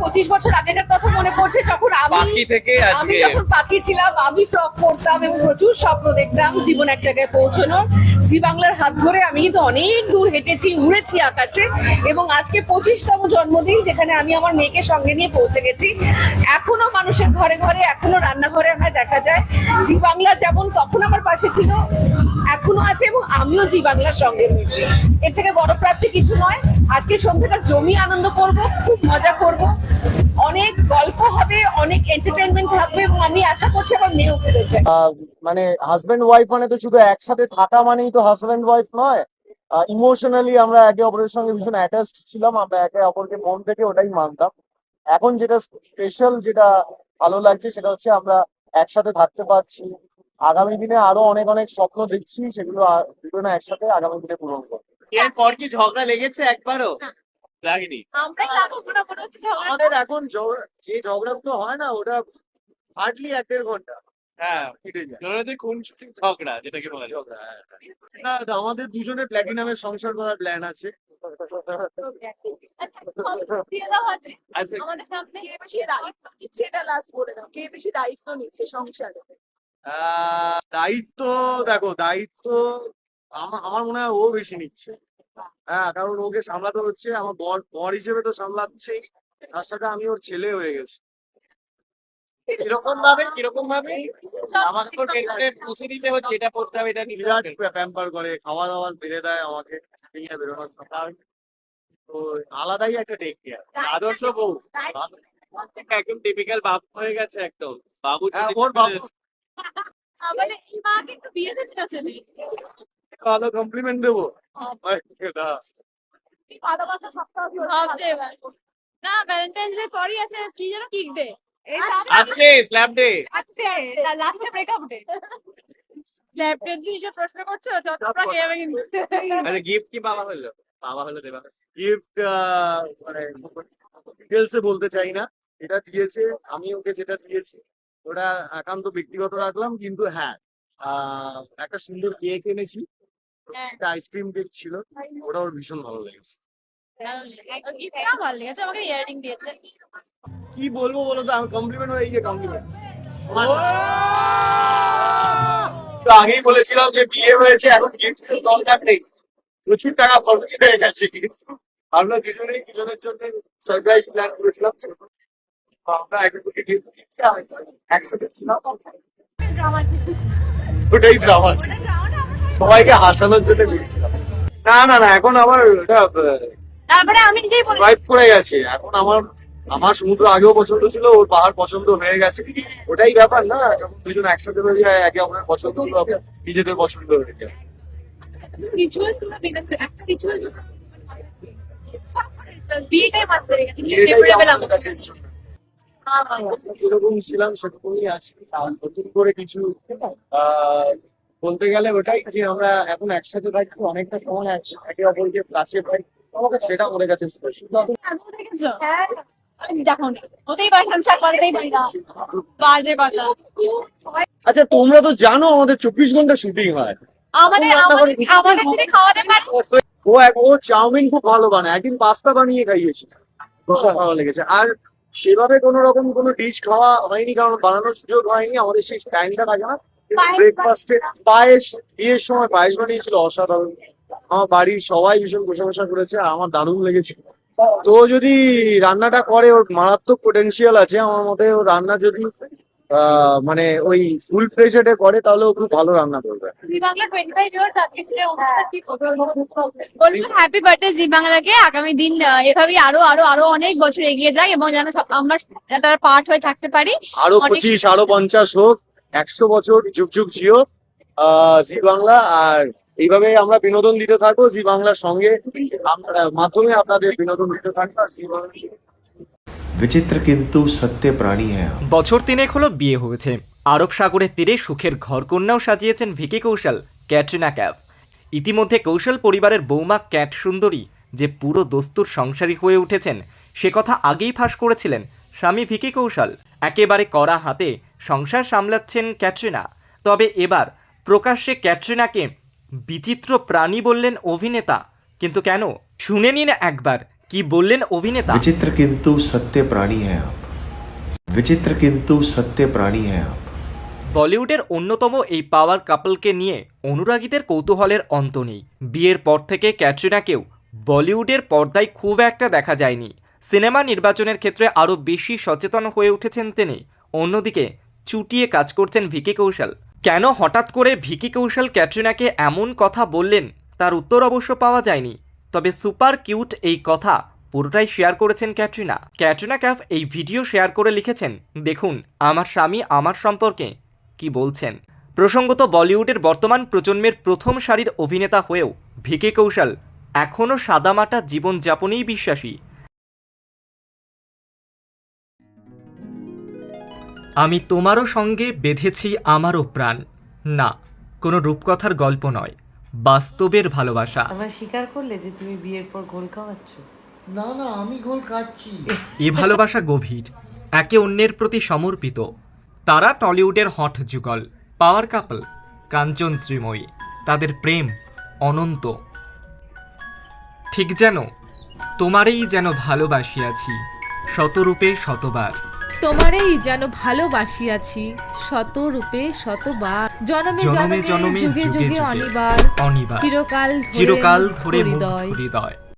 25 বছর আগেকার কথা মনে পড়ছে, যখন বাকি থেকে আমি আজকে যখন বাকি ছিলাম, আমি ফ্রক পরতাম এবং প্রচুর স্বপ্ন দেখতাম জীবন এক জায়গায় পৌঁছানোর। জি বাংলার হাত ধরে আমি কিন্তু অনেক দূর হেঁটেছি, উড়েছি আকাশে, এবং আজকে 25তম জন্মদিন, যেখানে আমি আমার মেয়েকে সঙ্গে নিয়ে পৌঁছে গেছি। এখনো মানুষের ঘরে ঘরে, এখনো রান্নাঘরে আমায় দেখা যায়। জি বাংলা যেমন তখন আমার পাশে ছিল, এখনো আছে, এবং আমিও জি বাংলার সঙ্গে রয়েছি। এর থেকে বড় প্রাপ্তি কিছু নয়। আজকে সন্ধ্যাটা জমিয়ে আনন্দ করব, খুব মজা করব, অনেক গল্প হবে, অনেক এন্টারটেইনমেন্ট থাকবে, এবং আমি আশা করছি আমার মেয়েও ফিরে যায়। মানে হাজবেন্ড ওয়াইফ মানে তো শুধু একসাথে থাকা মানেই তো হাজবেন্ড ওয়াইফ নয়। ইমোশনালি আমরা একে অপরের সঙ্গে ভীষণ অ্যাটাচড ছিলাম, আমরা একে অপরকে মন থেকে ওটাই মানতাম। এখন যেটা স্পেশাল, যেটা ভালো লাগছে, সেটা হচ্ছে আমরা একসাথে থাকতে পারছি। আগামী দিনে আরো অনেক অনেক স্বপ্ন দেখছি, সেগুলো দুজনে একসাথে আগামী দিনে পূরণ করবো। এরপর কি ঝগড়া লেগেছে একবারও? লাগেনি। আমাদের এখন যে ঝগড়াগুলো হয় না, ওটা হার্ডলি 1-1.5 ঘন্টা হ্যাঁ, কেটে যায়। ননদের কোন ঝগড়া যেটাকে বলা যায়? ঝগড়া, হ্যাঁ। না, আমাদের দুজনের প্ল্যাটিনামের সংসার করার প্ল্যান আছে। আচ্ছা, আমাদের সামনে কে বেশি দায়িত্ব নিচ্ছে, এটা লাস্ট বলে দাও, কে বেশি দায়িত্ব নিচ্ছে সংসারে? দায়িত্ব, দেখো দায়িত্ব আমার মনে হয় ও বেশি নিচ্ছে। হ্যাঁ, কারণ ওকে সামলাতে হচ্ছে, আমার বর বর হিসেবে তো সামলাচ্ছেই, তার সাথে আমি ওর ছেলে হয়ে গেছি। কিরকম ভাবে আমাকে তো টেস্টে পৌঁছে দিতে হচ্ছে, এটা করতে হবে, এটা নিতে বিরাট হবে। প্যাম্পার করে, খাওয়া দাওয়ার বেড়ে দেয় আমাকে নিয়ে বেরোনোর সময়। তো আলাদাই একটা টেক কেয়ার। আদর্শ বউ, একদম টিপিক্যাল বাবু হয়ে গেছে একদম। বাবু হ্যাঁ, ওর বাবু। আমাদের এই মা কিন্তু বিয়ে দিতে গেছে নেই, ভালো কমপ্লিমেন্ট দেবো না। ভালোবাসা সপ্তাহ ভাবছে এবার। না, ভ্যালেন্টাইন্স ডে পরই আছে, কি যেন কিক ডে, এই আছে স্ল্যাব ডে। আছে লাস্টে ব্রেকআপ ডে। স্ল্যাব ডে দিয়ে যে প্রশ্ন করছো, যতটা খেয়ে কিন্তু আচ্ছা, গিফট কি বাবা হলো? বাবা হলো দেবা। গিফট মানে ডিটেলসে বলতে চাই না। এটা দিয়েছে, আমি ওকে যেটা দিয়েছি ওটা একান্ত ব্যক্তিগত রাখলাম, কিন্তু হ্যাঁ, একটা সুন্দর কেক এনেছি, একটা আইসক্রিম কেক ছিল, ওটা ওর ভীষণ ভালো লেগেছে। গিফটটা ভালো লেগেছে, আমাকে ইয়াররিং দিয়েছে। কি বলবো বলো তো, আমি কমপ্লিমেন্ট হয়ে গিয়ে কমপ্লিমেন্ট। তো আগেই বলেছিলাম যে বিয়ে হয়েছে, এখন গিফট এর দরকার নেই, প্রচুর টাকা খরচ হয়ে গেছে। আমরা দুজনেই দুজনের জন্য সারপ্রাইজ প্ল্যান করেছিলাম। তো আমরা একসাথে গিফট দিচ্ছি, একসাথে ছিলাম, ওটাই ড্রামা আছে, সবাইকে হাসানোর জন্য করেছিলাম। না না না, এখন আবার ওটা তারপরে আমি নিজেই বলি, সোয়াইপ করে গেছে। এখন আমার আমার সমুদ্র আগেও পছন্দ ছিল, ওর পাহাড় পছন্দ হয়ে গেছে। ওটাই ব্যাপার না, যখন দুজন একসাথে হয়ে যায়, একে অপরের পছন্দ হলো, নিজেদের পছন্দ হয়ে যায়। রিচুয়ালস গুলো বেড়েছে, একটা রিচুয়াল বিয়েটাই মাত্র রেখেছি, এটাই আমাদের কাছে যেরকম ছিলাম সেরকমই আছি। আর নতুন করে কিছু বলতে গেলে ওটাই যে আমরা এখন একসাথে থাকি, অনেকটা সময় একে অপরকে কাছে পাই, আমাকে সেটা ওদের কাছে স্পেশাল। দেখেছো? যখন হতেই পারে, সংসার করতেই পারি না, বাজে কথা। আচ্ছা, তোমরা তো জানো আমাদের 24 ঘন্টা শুটিং হয়। আমাদের আমাদের যদি খাওয়াতে পারে, ও চাউমিন খুব ভালো বানায়, একদিন পাস্তা বানিয়ে খাইয়েছি, ভীষণ ভালো লেগেছে। আর সেভাবে কোনো রকম কোনো ডিশ খাওয়া হয়নি, কারণ বানানোর সুযোগ হয়নি, আমাদের সেই টাইমটা থাকে না। ব্রেকফাস্টে পায়েস, বিয়ের সময় পায়েস বানিয়েছিল, অসাধারণ। আমার বাড়ির সবাই ভীষণ প্রশংসা করেছে, আর আমার দারুণ লেগেছে। তো যদি রান্নাটা করে, ওর মারাত্মক পোটেনশিয়াল আছে আমার মতে। ও রান্না যদি মানে ওই ফুল প্রেশারে করে, তাহলে ও খুব ভালো রান্না করবে। জি বাংলা 25 ইয়ার্স আজকে সেটা অনুষ্ঠান কি বলবো, হ্যাপি বার্থডে জি বাংলাকে। আগামী দিন এভাবেই আরো আরো আরো অনেক বছর এগিয়ে যায়, এবং যেন আমরা তার পার্ট হয়ে থাকতে পারি। আরো 25, আরো 50 হোক, 100 বছর যুগ যুগ জিও জি বাংলা। আর এইভাবে আমরা বিনোদন দিতে থাকবো, জি বাংলার সঙ্গে মাধ্যমে আপনাদের বিনোদন দিতে থাকবো। আর জি বাংলা विचित्र किंतु सत्य प्राणी है। বছর 3 হলো বিয়ে হয়েছে। আরব সাগরের তীরে সুখের ঘরকন্যাও সাজিয়েছেন ভিকি কৌশল, ক্যাটরিনা ক্যাফ। ইতিমধ্যে কৌশল পরিবারের বৌমা ক্যাট সুন্দরী যে পুরো দস্তুর সংসারী হয়ে উঠেছেন, সে কথা আগেই ফাঁস করেছিলেন স্বামী ভিকি কৌশল। একেবারে কড়া হাতে সংসার সামলাচ্ছেন ক্যাটরিনা। তবে এবার প্রকাশ্যে ক্যাটরিনাকে বিচিত্র প্রাণী বললেন অভিনেতা। কিন্তু কেন, শুনে নিন একবার কি বললেন অভিনেতা? विचित्र किंतु सत्य प्राणी हैं आप विचित्र किंतु सत्य प्राणी हैं आप বলিউডের অন্যতম এই পাওয়ার কাপলকে নিয়ে অনুরাগীদের কৌতূহলের অন্ত নেই। বিয়ের পর থেকে ক্যাটরিনাকেও বলিউডের পর্দায় খুব একটা দেখা যায়নি। সিনেমা নির্বাচনের ক্ষেত্রে আরও বেশি সচেতন হয়ে উঠেছেন তিনি। অন্যদিকে চুটিয়ে কাজ করছেন ভিকি কৌশল। কেন হঠাৎ করে ভিকি কৌশল ক্যাটরিনাকে এমন কথা বললেন তার উত্তর অবশ্য পাওয়া যায়নি। তবে সুপার কিউট এই কথা পুরোটাই শেয়ার করেছেন ক্যাটরিনা। ক্যাটরিনা ক্যাফ এই ভিডিও শেয়ার করে লিখেছেন, দেখুন আমার স্বামী আমার সম্পর্কে কি বলছেন। প্রসঙ্গত বলিউডের বর্তমান প্রজন্মের প্রথম সারির অভিনেতা হয়েও ভিকি কৌশল এখনও সাদামাটা জীবনযাপনেই বিশ্বাসী। আমি তোমারও সঙ্গে বেঁধেছি আমারও প্রাণ, না কোনো রূপকথার গল্প নয়, বাস্তবের ভালোবাসা। আমার স্বীকার করলে যে তুমি বিয়ের পর গোল খাওয়াচ্ছ? না না, আমি গোল খাচ্ছি। এ ভালোবাসা গভীর, একে অন্যের প্রতি সমর্পিত। তারা টলিউডের হট যুগল পাওয়ার কাপল কাঞ্চন শ্রীময়ী। তাদের প্রেম অনন্ত। ঠিক যেন তোমারেই যেন ভালোবাসিয়াছি শতরূপে শতবার। তোমারেই যেন ভালোবাসিয়াছি শতরূপে শতবার, জনমে জনমে জনমে যুগে যুগে অনিবার, অনিবার চিরকাল চিরকাল ধরে মুগ্ধ হৃদয়। হৃদয়।